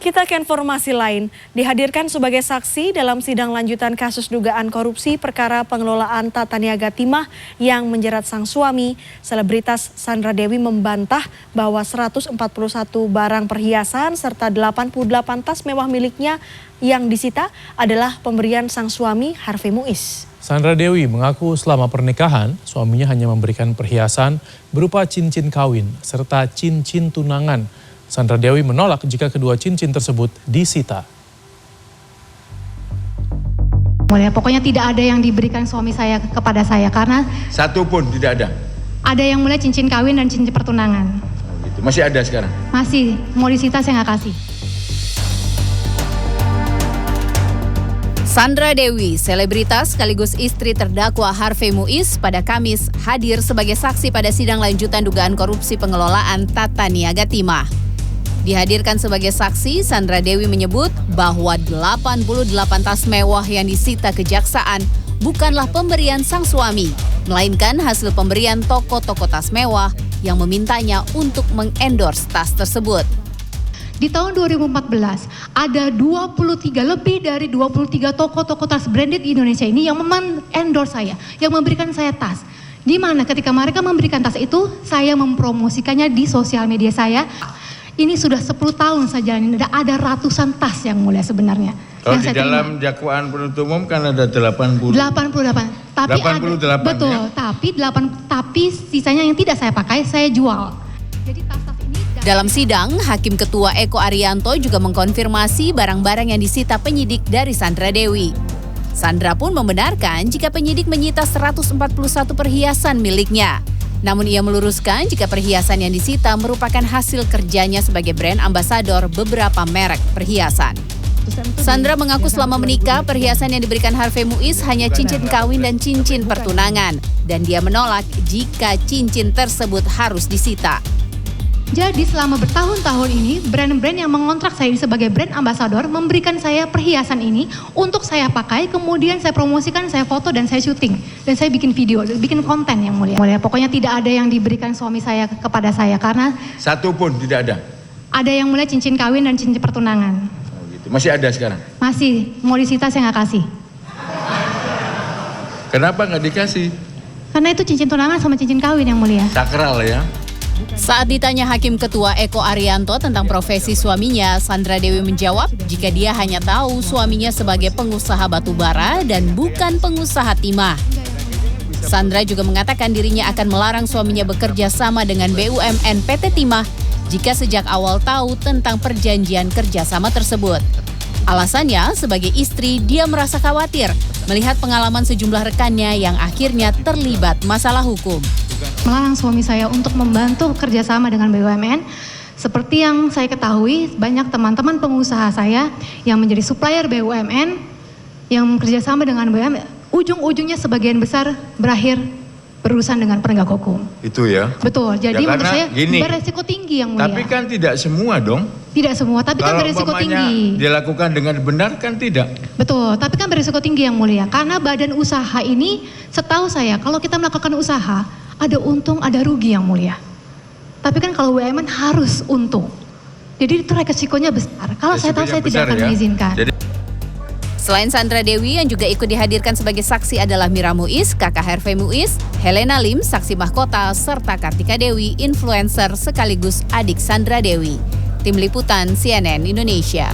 Kita ke informasi lain, dihadirkan sebagai saksi dalam sidang lanjutan kasus dugaan korupsi perkara pengelolaan Tata Niaga Timah yang menjerat sang suami, selebritas Sandra Dewi membantah bahwa 141 barang perhiasan serta 88 tas mewah miliknya yang disita adalah pemberian sang suami Harvey Muiz. Sandra Dewi mengaku selama pernikahan, suaminya hanya memberikan perhiasan berupa cincin kawin serta cincin tunangan. Sandra Dewi menolak jika kedua cincin tersebut disita. Pokoknya tidak ada yang diberikan suami saya kepada saya karena satu pun tidak ada. Ada yang mulai cincin kawin dan cincin pertunangan. Gitu. Masih ada sekarang? Masih, mau disita saya nggak kasih. Sandra Dewi, selebritas sekaligus istri terdakwa Harvey Muiz pada Kamis hadir sebagai saksi pada sidang lanjutan dugaan korupsi pengelolaan Tata Niaga Timah. Dihadirkan sebagai saksi, Sandra Dewi menyebut bahwa 88 tas mewah yang disita kejaksaan bukanlah pemberian sang suami, melainkan hasil pemberian toko-toko tas mewah yang memintanya untuk mengendorse tas tersebut. Di tahun 2014, ada 23 lebih dari 23 toko-toko tas branded di Indonesia ini yang endorse saya, yang memberikan saya tas. Di mana ketika mereka memberikan tas itu, saya mempromosikannya di sosial media saya. Ini sudah 10 tahun saja, ada ratusan tas yang mulia sebenarnya. Kalau yang di dalam dakwaan penuntut umum kan ada 80. 88. Tapi 88 betul, ya? tapi sisanya yang tidak saya pakai, saya jual. Jadi tas-tas ini dalam sidang, Hakim Ketua Eko Arianto juga mengkonfirmasi barang-barang yang disita penyidik dari Sandra Dewi. Sandra pun membenarkan jika penyidik menyita 141 perhiasan miliknya. Namun ia meluruskan jika perhiasan yang disita merupakan hasil kerjanya sebagai brand ambasador beberapa merek perhiasan. Sandra mengaku selama menikah, perhiasan yang diberikan Harvey Muiz hanya cincin kawin dan cincin pertunangan. Dan dia menolak jika cincin tersebut harus disita. Jadi selama bertahun-tahun ini, brand-brand yang mengontrak saya sebagai brand ambasador memberikan saya perhiasan ini untuk saya pakai, kemudian saya promosikan, saya foto dan saya syuting. Dan saya bikin video, bikin konten yang mulia. Pokoknya tidak ada yang diberikan suami saya kepada saya karena satu pun tidak ada. Ada yang mulai cincin kawin dan cincin pertunangan. Gitu. Masih ada sekarang? Masih, mau disita saya nggak kasih. Kenapa nggak dikasih? Karena itu cincin tunangan sama cincin kawin yang mulia. Sakral ya. Saat ditanya Hakim Ketua Eko Arianto tentang profesi suaminya, Sandra Dewi menjawab jika dia hanya tahu suaminya sebagai pengusaha batubara dan bukan pengusaha timah. Sandra juga mengatakan dirinya akan melarang suaminya bekerja sama dengan BUMN PT Timah jika sejak awal tahu tentang perjanjian kerjasama tersebut. Alasannya, sebagai istri, dia merasa khawatir melihat pengalaman sejumlah rekannya yang akhirnya terlibat masalah hukum. Melarang suami saya untuk membantu kerjasama dengan BUMN. Seperti yang saya ketahui, banyak teman-teman pengusaha saya yang menjadi supplier BUMN yang kerjasama dengan BUMN, ujung-ujungnya sebagian besar berakhir berurusan dengan penegak hukum. Itu ya? Betul, jadi ya, menurut saya gini, beresiko tinggi yang mulia. Tapi kan tidak semua dong. Tidak semua, tapi kan beresiko tinggi. Dilakukan dengan benar kan tidak? Betul, tapi kan beresiko tinggi yang mulia. Karena badan usaha ini, setahu saya, kalau kita melakukan usaha, ada untung, ada rugi yang mulia. Tapi kan kalau BUMN harus untung. Jadi itu resikonya besar. Kalau saya tahu, saya tidak akan mengizinkan. Selain Sandra Dewi yang juga ikut dihadirkan sebagai saksi adalah Mira Muiz, kakak Harvey Muiz, Helena Lim, saksi mahkota, serta Kartika Dewi, influencer sekaligus adik Sandra Dewi. Tim Liputan CNN Indonesia.